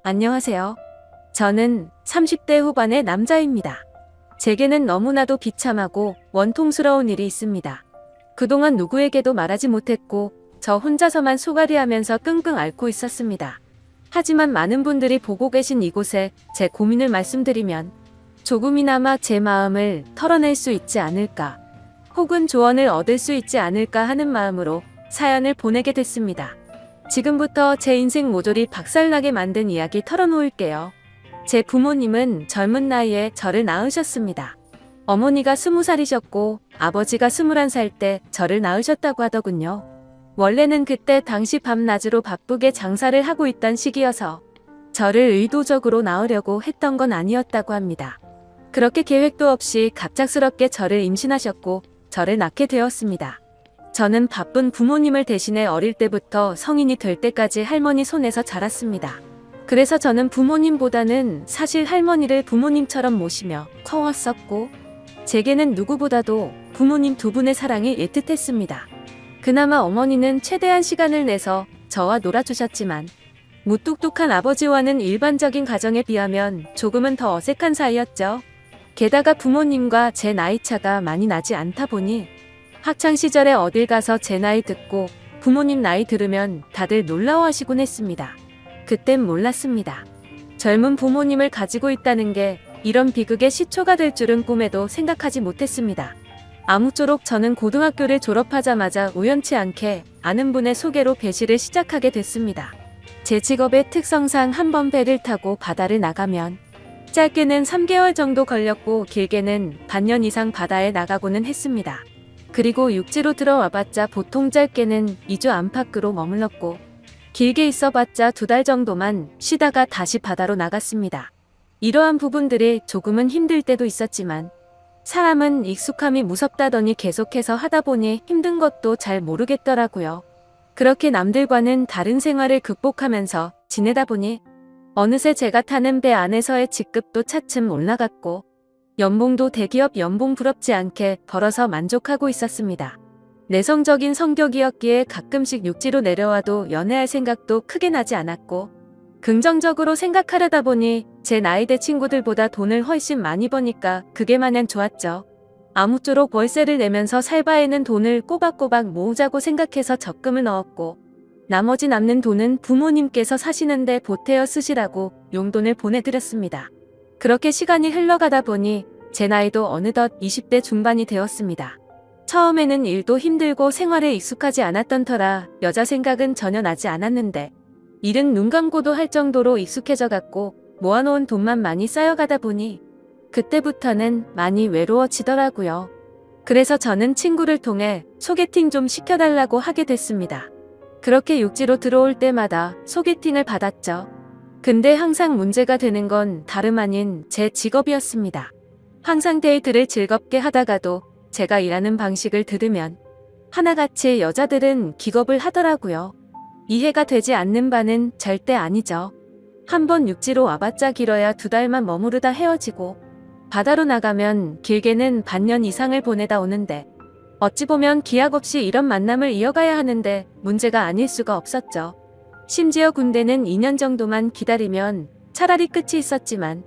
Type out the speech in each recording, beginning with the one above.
안녕하세요. 저는 30대 후반의 남자입니다. 제게는 너무나도 비참하고 원통스러운 일이 있습니다. 그동안 누구에게도 말하지 못했고 저 혼자서만 소갈이하면서 끙끙 앓고 있었습니다. 하지만 많은 분들이 보고 계신 이곳에 제 고민을 말씀드리면 조금이나마 제 마음을 털어낼 수 있지 않을까, 혹은 조언을 얻을 수 있지 않을까 하는 마음으로 사연을 보내게 됐습니다. 지금부터 제 인생 모조리 박살나게 만든 이야기 털어놓을게요. 제 부모님은 젊은 나이에 저를 낳으셨습니다. 어머니가 20살이셨고 아버지가 21살 때 저를 낳으셨다고 하더군요. 원래는 그때 당시 밤낮으로 바쁘게 장사를 하고 있던 시기여서 저를 의도적으로 낳으려고 했던 건 아니었다고 합니다. 그렇게 계획도 없이 갑작스럽게 저를 임신하셨고 저를 낳게 되었습니다. 저는 바쁜 부모님을 대신해 어릴 때부터 성인이 될 때까지 할머니 손에서 자랐습니다. 그래서 저는 부모님보다는 사실 할머니를 부모님처럼 모시며 커왔었고, 제게는 누구보다도 부모님 두 분의 사랑이 애틋했습니다. 그나마 어머니는 최대한 시간을 내서 저와 놀아주셨지만 무뚝뚝한 아버지와는 일반적인 가정에 비하면 조금은 더 어색한 사이였죠. 게다가 부모님과 제 나이차가 많이 나지 않다 보니 학창시절에 어딜 가서 제 나이 듣고 부모님 나이 들으면 다들 놀라워하시곤 했습니다. 그땐 몰랐습니다. 젊은 부모님을 가지고 있다는 게 이런 비극의 시초가 될 줄은 꿈에도 생각하지 못했습니다. 아무쪼록 저는 고등학교를 졸업하자마자 우연치 않게 아는 분의 소개로 배시를 시작하게 됐습니다. 제 직업의 특성상 한번 배를 타고 바다를 나가면 짧게는 3개월 정도 걸렸고 길게는 반년 이상 바다에 나가고는 했습니다. 그리고 육지로 들어와봤자 보통 짧게는 2주 안팎으로 머물렀고 길게 있어봤자 2달 정도만 쉬다가 다시 바다로 나갔습니다. 이러한 부분들이 조금은 힘들 때도 있었지만 사람은 익숙함이 무섭다더니 계속해서 하다 보니 힘든 것도 잘 모르겠더라고요. 그렇게 남들과는 다른 생활을 극복하면서 지내다 보니 어느새 제가 타는 배 안에서의 직급도 차츰 올라갔고 연봉도 대기업 연봉 부럽지 않게 벌어서 만족하고 있었습니다. 내성적인 성격이었기에 가끔씩 육지로 내려와도 연애할 생각도 크게 나지 않았고, 긍정적으로 생각하려다 보니 제 나이대 친구들보다 돈을 훨씬 많이 버니까 그게 마냥 좋았죠. 아무쪼록 월세를 내면서 살 바에는 돈을 꼬박꼬박 모으자고 생각해서 적금을 넣었고, 나머지 남는 돈은 부모님께서 사시는데 보태어 쓰시라고 용돈을 보내드렸습니다. 그렇게 시간이 흘러가다 보니 제 나이도 어느덧 20대 중반이 되었습니다. 처음에는 일도 힘들고 생활에 익숙하지 않았던 터라 여자 생각은 전혀 나지 않았는데 일은 눈 감고도 할 정도로 익숙해져 갔고 모아놓은 돈만 많이 쌓여가다 보니 그때부터는 많이 외로워지더라고요. 그래서 저는 친구를 통해 소개팅 좀 시켜달라고 하게 됐습니다. 그렇게 육지로 들어올 때마다 소개팅을 받았죠. 근데 항상 문제가 되는 건 다름 아닌 제 직업이었습니다. 항상 데이트를 즐겁게 하다가도 제가 일하는 방식을 들으면 하나같이 여자들은 기겁을 하더라고요. 이해가 되지 않는 바는 절대 아니죠. 한번 육지로 와봤자 길어야 2달만 머무르다 헤어지고 바다로 나가면 길게는 반년 이상을 보내다 오는데 어찌 보면 기약 없이 이런 만남을 이어가야 하는데 문제가 아닐 수가 없었죠. 심지어 군대는 2년 정도만 기다리면 차라리 끝이 있었지만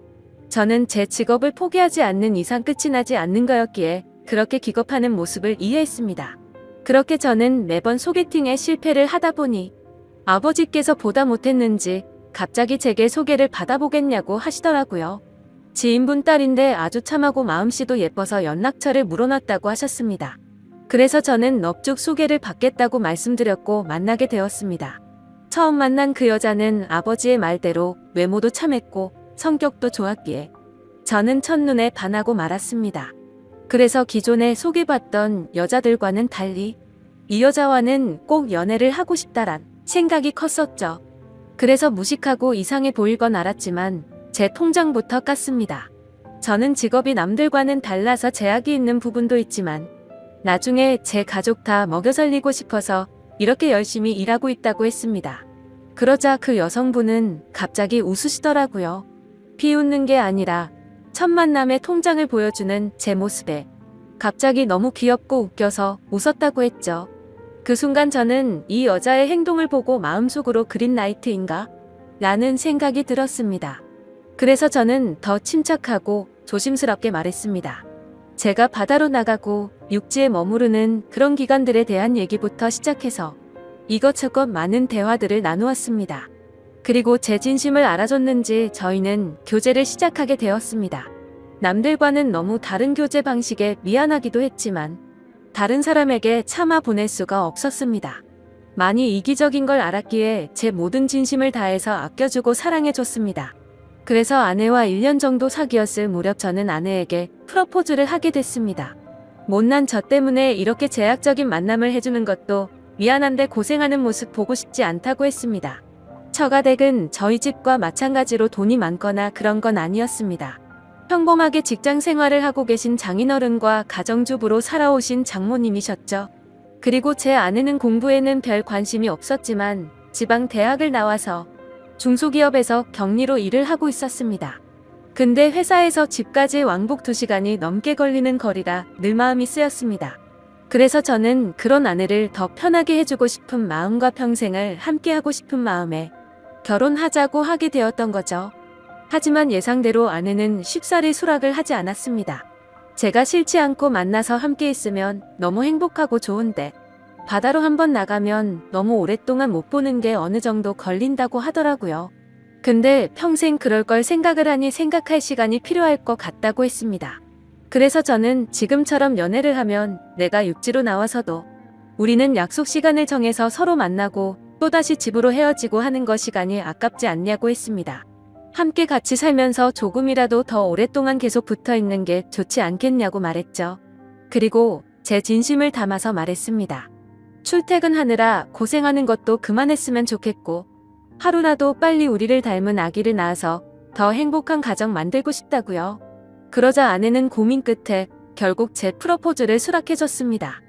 저는 제 직업을 포기하지 않는 이상 끝이 나지 않는 거였기에 그렇게 기겁하는 모습을 이해했습니다. 그렇게 저는 매번 소개팅에 실패를 하다 보니 아버지께서 보다 못했는지 갑자기 제게 소개를 받아보겠냐고 하시더라고요. 지인분 딸인데 아주 참하고 마음씨도 예뻐서 연락처를 물어놨다고 하셨습니다. 그래서 저는 넙죽 소개를 받겠다고 말씀드렸고 만나게 되었습니다. 처음 만난 그 여자는 아버지의 말대로 외모도 참했고 성격도 좋았기에 저는 첫눈에 반하고 말았습니다. 그래서 기존에 소개받던 여자들과는 달리 이 여자와는 꼭 연애를 하고 싶다란 생각이 컸었죠. 그래서 무식하고 이상해 보일 건 알았지만 제 통장부터 깠습니다. 저는 직업이 남들과는 달라서 제약이 있는 부분도 있지만 나중에 제 가족 다 먹여 살리고 싶어서 이렇게 열심히 일하고 있다고 했습니다. 그러자 그 여성분은 갑자기 웃으시더라고요. 비웃는 게 아니라 첫 만남에 통장을 보여주는 제 모습에 갑자기 너무 귀엽고 웃겨서 웃었다고 했죠. 그 순간 저는 이 여자의 행동을 보고 마음속으로 그린라이트인가? 라는 생각이 들었습니다. 그래서 저는 더 침착하고 조심스럽게 말했습니다. 제가 바다로 나가고 육지에 머무르는 그런 기간들에 대한 얘기부터 시작해서 이것저것 많은 대화들을 나누었습니다. 그리고 제 진심을 알아줬는지 저희는 교제를 시작하게 되었습니다. 남들과는 너무 다른 교제 방식에 미안하기도 했지만 다른 사람에게 참아 보낼 수가 없었습니다. 많이 이기적인 걸 알았기에 제 모든 진심을 다해서 아껴주고 사랑해줬습니다. 그래서 아내와 1년 정도 사귀었을 무렵 저는 아내에게 프러포즈를 하게 됐습니다. 못난 저 때문에 이렇게 제약적인 만남을 해주는 것도 미안한데 고생하는 모습 보고 싶지 않다고 했습니다. 처가댁은 저희 집과 마찬가지로 돈이 많거나 그런 건 아니었습니다. 평범하게 직장 생활을 하고 계신 장인어른과 가정주부로 살아오신 장모님이셨죠. 그리고 제 아내는 공부에는 별 관심이 없었지만 지방 대학을 나와서 중소기업에서 격리로 일을 하고 있었습니다. 근데 회사에서 집까지 왕복 2시간이 넘게 걸리는 거리라 늘 마음이 쓰였습니다. 그래서 저는 그런 아내를 더 편하게 해주고 싶은 마음과 평생을 함께하고 싶은 마음에 결혼하자고 하게 되었던 거죠. 하지만 예상대로 아내는 쉽사리 수락을 하지 않았습니다. 제가 싫지 않고 만나서 함께 있으면 너무 행복하고 좋은데 바다로 한번 나가면 너무 오랫동안 못 보는 게 어느 정도 걸린다고 하더라고요. 근데 평생 그럴 걸 생각을 하니 생각할 시간이 필요할 것 같다고 했습니다. 그래서 저는 지금처럼 연애를 하면 내가 육지로 나와서도 우리는 약속 시간을 정해서 서로 만나고 또다시 집으로 헤어지고 하는 거 시간이 아깝지 않냐고 했습니다. 함께 같이 살면서 조금이라도 더 오랫동안 계속 붙어 있는 게 좋지 않겠냐고 말했죠. 그리고 제 진심을 담아서 말했습니다. 출퇴근하느라 고생하는 것도 그만했으면 좋겠고 하루라도 빨리 우리를 닮은 아기를 낳아서 더 행복한 가정 만들고 싶다고요. 그러자 아내는 고민 끝에 결국 제 프러포즈를 수락해줬습니다.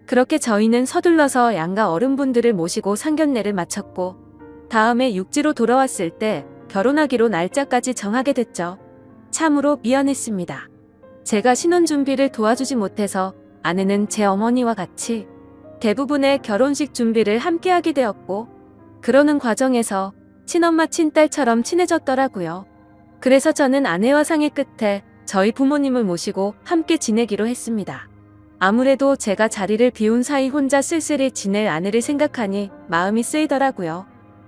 그렇게 저희는 서둘러서 양가 어른분들을 모시고 상견례를 마쳤고 다음에 육지로 돌아왔을 때 결혼하기로 날짜까지 정하게 됐죠. 참으로 미안했습니다. 제가 신혼준비를 도와주지 못해서 아내는 제 어머니와 같이 대부분의 결혼식 준비를 함께하게 되었고 그러는 과정에서 친엄마 친딸처럼 친해졌더라고요. 그래서 저는 아내와 상의 끝에 저희 부모님을 모시고 함께 지내기로 했습니다. 아무래도 제가 자리를 비운 사이 혼자 쓸쓸히 지낼 아내를 생각하니 마음이 쓰이더라고요.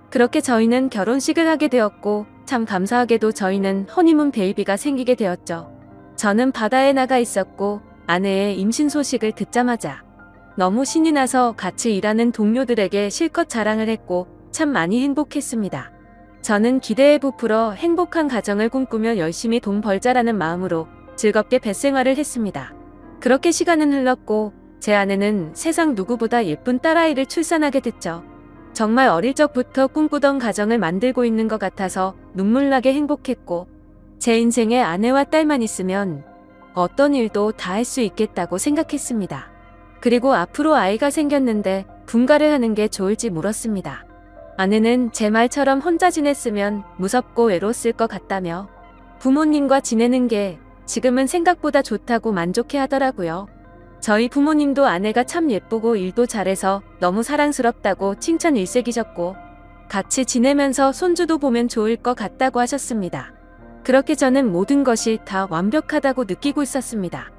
그렇게 저희는 결혼식을 하게 되었고 참 감사하게도 저희는 허니문 베이비가 생기게 되었죠. 저는 바다에 나가 있었고 아내의 임신 소식을 듣자마자 너무 신이 나서 같이 일하는 동료들에게 실컷 자랑을 했고 참 많이 행복했습니다. 저는 기대에 부풀어 행복한 가정을 꿈꾸며 열심히 돈 벌자라는 마음으로 즐겁게 뱃생활을 했습니다. 그렇게 시간은 흘렀고 제 아내는 세상 누구보다 예쁜 딸아이를 출산하게 됐죠. 정말 어릴 적부터 꿈꾸던 가정을 만들고 있는 것 같아서 눈물나게 행복했고 제 인생에 아내와 딸만 있으면 어떤 일도 다 할 수 있겠다고 생각했습니다. 그리고 앞으로 아이가 생겼는데 분가를 하는 게 좋을지 물었습니다. 아내는 제 말처럼 혼자 지냈으면 무섭고 외로웠을 것 같다며 부모님과 지내는 게 지금은 생각보다 좋다고 만족해 하더라고요. 저희 부모님도 아내가 참 예쁘고 일도 잘해서 너무 사랑스럽다고 칭찬 일색이셨고 같이 지내면서 손주도 보면 좋을 것 같다고 하셨습니다. 그렇게 저는 모든 것이 다 완벽하다고 느끼고 있었습니다.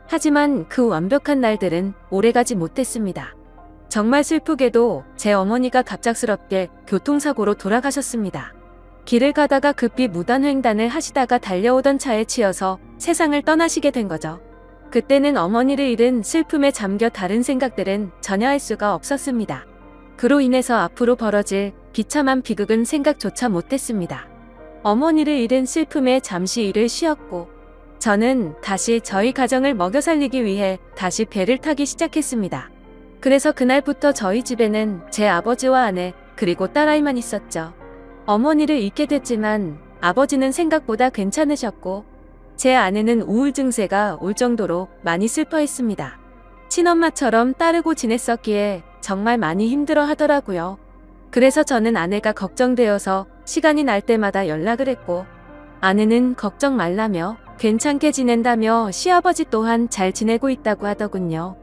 하지만 그 완벽한 날들은 오래가지 못했습니다. 정말 슬프게도 제 어머니가 갑작스럽게 교통사고로 돌아가셨습니다. 길을 가다가 급히 무단횡단을 하시다가 달려오던 차에 치여서 세상을 떠나시게 된 거죠. 그때는 어머니를 잃은 슬픔에 잠겨 다른 생각들은 전혀 할 수가 없었습니다. 그로 인해서 앞으로 벌어질 비참한 비극은 생각조차 못했습니다. 어머니를 잃은 슬픔에 잠시 일을 쉬었고 저는 다시 저희 가정을 먹여 살리기 위해 다시 배를 타기 시작했습니다. 그래서 그날부터 저희 집에는 제 아버지와 아내 그리고 딸아이만 있었죠. 어머니를 잃게 됐지만 아버지는 생각보다 괜찮으셨고 제 아내는 우울 증세가 올 정도로 많이 슬퍼했습니다. 친엄마처럼 따르고 지냈었기에 정말 많이 힘들어 하더라고요. 그래서 저는 아내가 걱정되어서 시간이 날 때마다 연락을 했고 아내는 걱정 말라며 괜찮게 지낸다며 시아버지 또한 잘 지내고 있다고 하더군요.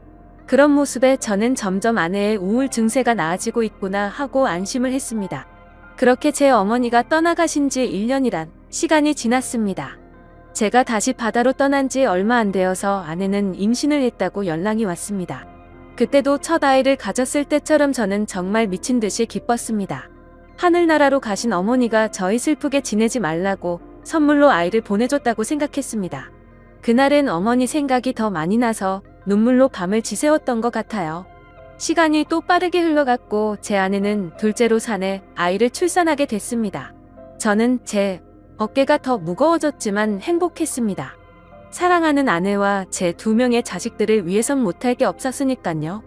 그런 모습에 저는 점점 아내의 우울 증세가 나아지고 있구나 하고 안심을 했습니다. 그렇게 제 어머니가 떠나가신 지 1년이란 시간이 지났습니다. 제가 다시 바다로 떠난 지 얼마 안 되어서 아내는 임신을 했다고 연락이 왔습니다. 그때도 첫 아이를 가졌을 때처럼 저는 정말 미친 듯이 기뻤습니다. 하늘나라로 가신 어머니가 저희 슬프게 지내지 말라고 선물로 아이를 보내줬다고 생각했습니다. 그날은 어머니 생각이 더 많이 나서 눈물로 밤을 지새웠던 것 같아요. 시간이 또 빠르게 흘러갔고 제 아내는 둘째로 산에 아이를 출산하게 됐습니다. 저는 제 어깨가 더 무거워졌지만 행복했습니다. 사랑하는 아내와 제 2명의 자식들을 위해선 못할 게 없었으니깐요.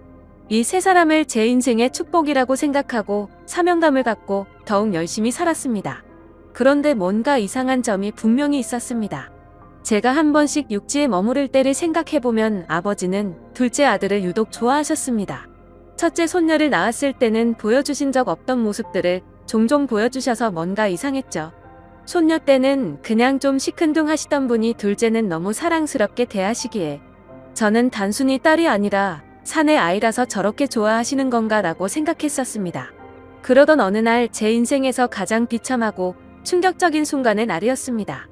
이 세 사람을 제 인생의 축복이라고 생각하고 사명감을 갖고 더욱 열심히 살았습니다. 그런데 뭔가 이상한 점이 분명히 있었습니다. 제가 한 번씩 육지에 머무를 때를 생각해보면 아버지는 둘째 아들을 유독 좋아하셨습니다. 첫째 손녀를 낳았을 때는 보여주신 적 없던 모습들을 종종 보여주셔서 뭔가 이상했죠. 손녀 때는 그냥 좀 시큰둥하시던 분이 둘째는 너무 사랑스럽게 대하시기에 저는 단순히 딸이 아니라 산의 아이라서 저렇게 좋아하시는 건가 라고 생각했었습니다. 그러던 어느 날 제 인생에서 가장 비참하고 충격적인 순간의 날이었습니다.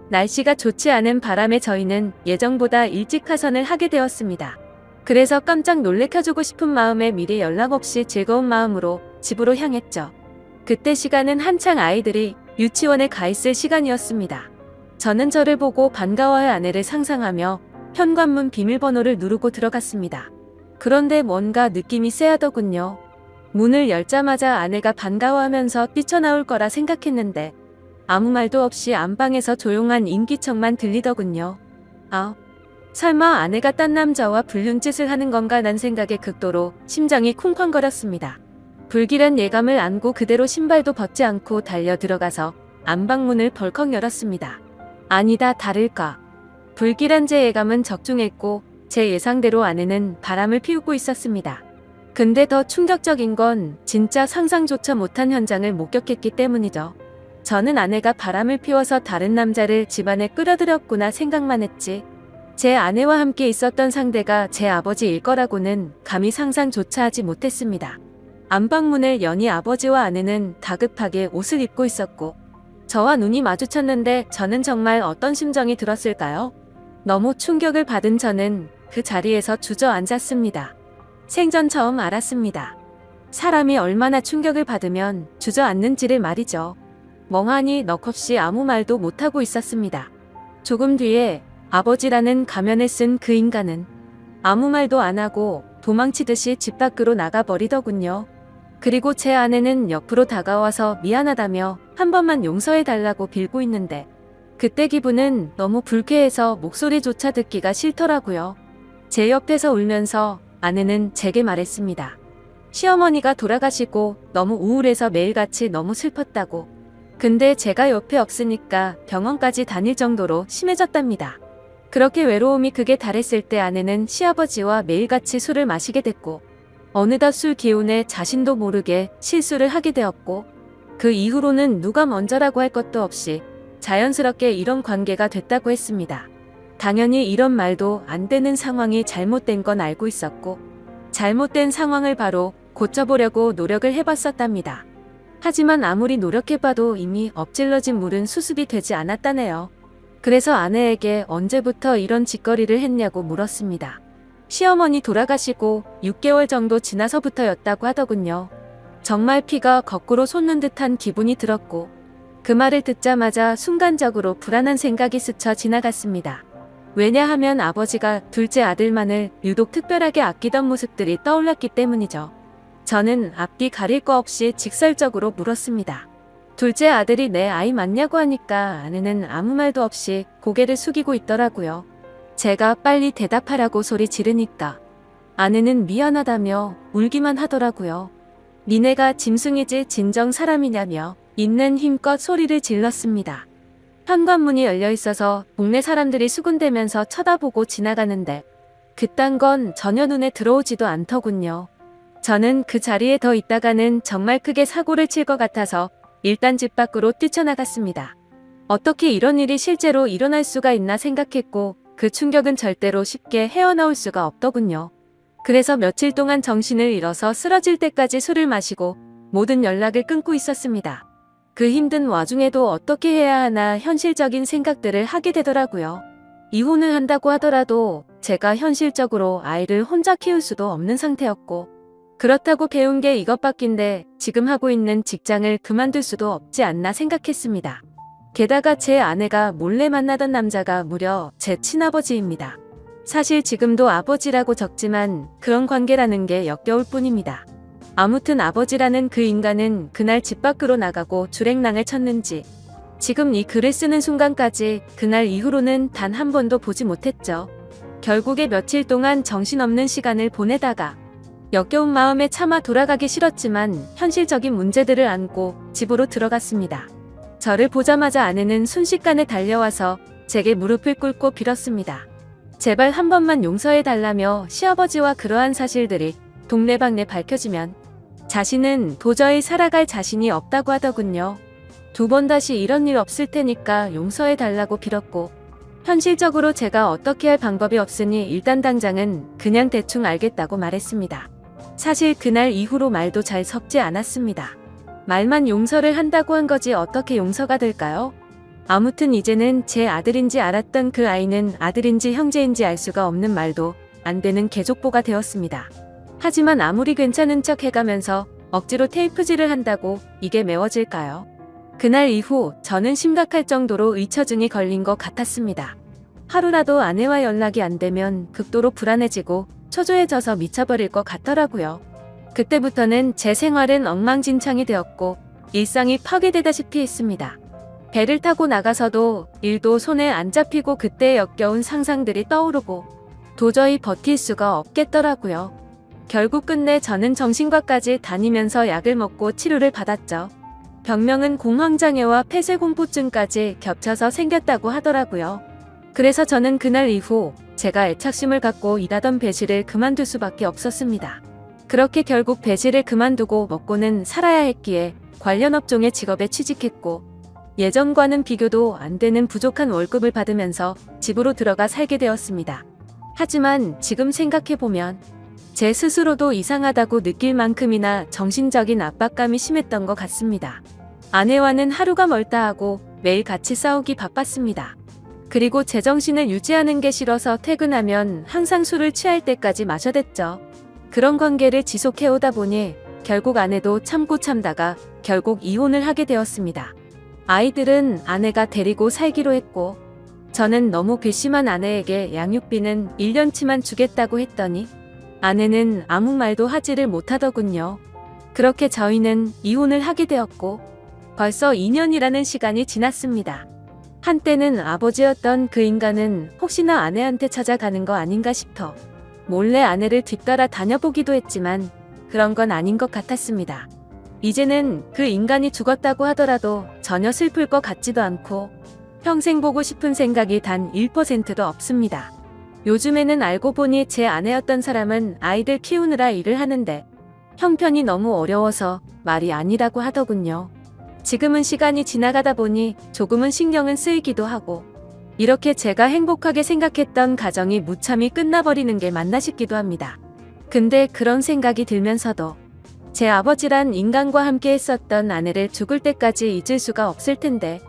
날씨가 좋지 않은 바람에 저희는 예정보다 일찍 하선을 하게 되었습니다. 그래서 깜짝 놀래켜주고 싶은 마음에 미리 연락 없이 즐거운 마음으로 집으로 향했죠. 그때 시간은 한창 아이들이 유치원에 가 있을 시간이었습니다. 저는 저를 보고 반가워할 아내를 상상하며 현관문 비밀번호를 누르고 들어갔습니다. 그런데 뭔가 느낌이 쎄하더군요. 문을 열자마자 아내가 반가워하면서 뛰쳐나올 거라 생각했는데 아무 말도 없이 안방에서 조용한 인기척만 들리더군요. 설마 아내가 딴 남자와 불륜짓을 하는 건가 난 생각에 극도로 심장이 쿵쾅거렸습니다. 불길한 예감을 안고 그대로 신발도 벗지 않고 달려 들어가서 안방문을 벌컥 열었습니다. 아니다 다를까. 불길한 제 예감은 적중했고 제 예상대로 아내는 바람을 피우고 있었습니다. 근데 더 충격적인 건 진짜 상상조차 못한 현장을 목격했기 때문이죠. 저는 아내가 바람을 피워서 다른 남자를 집안에 끌어들였구나 생각만 했지 제 아내와 함께 있었던 상대가 제 아버지일 거라고는 감히 상상조차 하지 못했습니다. 안방문을 여니 아버지와 아내는 다급하게 옷을 입고 있었고 저와 눈이 마주쳤는데 저는 정말 어떤 심정이 들었을까요? 너무 충격을 받은 저는 그 자리에서 주저앉았습니다. 생전 처음 알았습니다. 사람이 얼마나 충격을 받으면 주저앉는지를 말이죠. 멍하니 넋없이 아무 말도 못하고 있었습니다. 조금 뒤에 아버지라는 가면을 쓴 그 인간은 아무 말도 안 하고 도망치듯이 집 밖으로 나가버리더군요. 그리고 제 아내는 옆으로 다가와서 미안하다며 한 번만 용서해달라고 빌고 있는데 그때 기분은 너무 불쾌해서 목소리조차 듣기가 싫더라고요. 제 옆에서 울면서 아내는 제게 말했습니다. 시어머니가 돌아가시고 너무 우울해서 매일같이 너무 슬펐다고. 근데 제가 옆에 없으니까 병원까지 다닐 정도로 심해졌답니다. 그렇게 외로움이 극에 달했을 때 아내는 시아버지와 매일같이 술을 마시게 됐고 어느덧 술 기운에 자신도 모르게 실수를 하게 되었고 그 이후로는 누가 먼저라고 할 것도 없이 자연스럽게 이런 관계가 됐다고 했습니다. 당연히 이런 말도 안 되는 상황이 잘못된 건 알고 있었고 잘못된 상황을 바로 고쳐보려고 노력을 해봤었답니다. 하지만 아무리 노력해봐도 이미 엎질러진 물은 수습이 되지 않았다네요. 그래서 아내에게 언제부터 이런 짓거리를 했냐고 물었습니다. 시어머니 돌아가시고 6개월 정도 지나서부터였다고 하더군요. 정말 피가 거꾸로 솟는 듯한 기분이 들었고 그 말을 듣자마자 순간적으로 불안한 생각이 스쳐 지나갔습니다. 왜냐하면 아버지가 둘째 아들만을 유독 특별하게 아끼던 모습들이 떠올랐기 때문이죠. 저는 앞뒤 가릴 거 없이 직설적으로 물었습니다. 둘째 아들이 내 아이 맞냐고 하니까 아내는 아무 말도 없이 고개를 숙이고 있더라고요. 제가 빨리 대답하라고 소리 지르니까 아내는 미안하다며 울기만 하더라고요. 니네가 짐승이지 진정 사람이냐며 있는 힘껏 소리를 질렀습니다. 현관문이 열려 있어서 동네 사람들이 수군대면서 쳐다보고 지나가는데 그딴 건 전혀 눈에 들어오지도 않더군요. 저는 그 자리에 더 있다가는 정말 크게 사고를 칠 것 같아서 일단 집 밖으로 뛰쳐나갔습니다. 어떻게 이런 일이 실제로 일어날 수가 있나 생각했고 그 충격은 절대로 쉽게 헤어나올 수가 없더군요. 그래서 며칠 동안 정신을 잃어서 쓰러질 때까지 술을 마시고 모든 연락을 끊고 있었습니다. 그 힘든 와중에도 어떻게 해야 하나 현실적인 생각들을 하게 되더라고요. 이혼을 한다고 하더라도 제가 현실적으로 아이를 혼자 키울 수도 없는 상태였고, 그렇다고 배운 게 이것밖인데 지금 하고 있는 직장을 그만둘 수도 없지 않나 생각했습니다. 게다가 제 아내가 몰래 만나던 남자가 무려 제 친아버지입니다. 사실 지금도 아버지라고 적지만 그런 관계라는 게 역겨울 뿐입니다. 아무튼 아버지라는 그 인간은 그날 집 밖으로 나가고 주랭랑을 쳤는지 지금 이 글을 쓰는 순간까지 그날 이후로는 단 한 번도 보지 못했죠. 결국에 며칠 동안 정신없는 시간을 보내다가 역겨운 마음에 차마 돌아가기 싫었지만 현실적인 문제들을 안고 집으로 들어갔습니다. 저를 보자마자 아내는 순식간에 달려와서 제게 무릎을 꿇고 빌었습니다. 제발 한 번만 용서해달라며 시아버지와 그러한 사실들이 동네방네 밝혀지면 자신은 도저히 살아갈 자신이 없다고 하더군요. 2번 다시 이런 일 없을 테니까 용서해달라고 빌었고, 현실적으로 제가 어떻게 할 방법이 없으니 일단 당장은 그냥 대충 알겠다고 말했습니다. 사실 그날 이후로 말도 잘 섞지 않았습니다. 말만 용서를 한다고 한 거지 어떻게 용서가 될까요? 아무튼 이제는 제 아들인지 알았던 그 아이는 아들인지 형제인지 알 수가 없는 말도 안 되는 개족보가 되었습니다. 하지만 아무리 괜찮은 척 해가면서 억지로 테이프질을 한다고 이게 메워질까요? 그날 이후 저는 심각할 정도로 의처증이 걸린 것 같았습니다. 하루라도 아내와 연락이 안 되면 극도로 불안해지고 초조해져서 미쳐버릴 것 같더라고요. 그때부터는 제 생활은 엉망진창이 되었고 일상이 파괴되다시피 했습니다. 배를 타고 나가서도 일도 손에 안 잡히고 그때 역겨운 상상들이 떠오르고 도저히 버틸 수가 없겠더라고요. 결국 끝내 저는 정신과까지 다니면서 약을 먹고 치료를 받았죠. 병명은 공황장애와 폐쇄공포증까지 겹쳐서 생겼다고 하더라고요. 그래서 저는 그날 이후 제가 애착심을 갖고 일하던 배실을 그만둘 수밖에 없었습니다. 그렇게 결국 배실을 그만두고 먹고는 살아야 했기에 관련 업종의 직업에 취직했고, 예전과는 비교도 안 되는 부족한 월급을 받으면서 집으로 들어가 살게 되었습니다. 하지만 지금 생각해보면 제 스스로도 이상하다고 느낄 만큼이나 정신적인 압박감이 심했던 것 같습니다. 아내와는 하루가 멀다 하고 매일 같이 싸우기 바빴습니다. 그리고 제정신을 유지하는 게 싫어서 퇴근하면 항상 술을 취할 때까지 마셔댔죠. 그런 관계를 지속해오다 보니 결국 아내도 참고 참다가 결국 이혼을 하게 되었습니다. 아이들은 아내가 데리고 살기로 했고, 저는 너무 괘씸한 아내에게 양육비는 1년치만 주겠다고 했더니 아내는 아무 말도 하지를 못하더군요. 그렇게 저희는 이혼을 하게 되었고 벌써 2년이라는 시간이 지났습니다. 한때는 아버지였던 그 인간은 혹시나 아내한테 찾아가는 거 아닌가 싶어 몰래 아내를 뒤따라 다녀보기도 했지만 그런 건 아닌 것 같았습니다. 이제는 그 인간이 죽었다고 하더라도 전혀 슬플 것 같지도 않고 평생 보고 싶은 생각이 단 1%도 없습니다. 요즘에는 알고 보니 제 아내였던 사람은 아이들 키우느라 일을 하는데 형편이 너무 어려워서 말이 아니라고 하더군요. 지금은 시간이 지나가다 보니 조금은 신경은 쓰이기도 하고, 이렇게 제가 행복하게 생각했던 가정이 무참히 끝나버리는 게 맞나 싶기도 합니다. 근데 그런 생각이 들면서도 제 아버지란 인간과 함께 했었던 아내를 죽을 때까지 잊을 수가 없을 텐데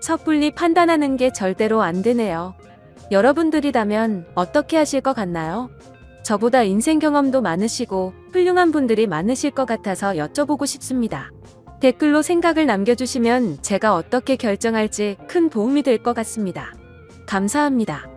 섣불리 판단하는 게 절대로 안 되네요. 여러분들이라면 어떻게 하실 것 같나요? 저보다 인생 경험도 많으시고 훌륭한 분들이 많으실 것 같아서 여쭤보고 싶습니다. 댓글로 생각을 남겨주시면 제가 어떻게 결정할지 큰 도움이 될 것 같습니다. 감사합니다.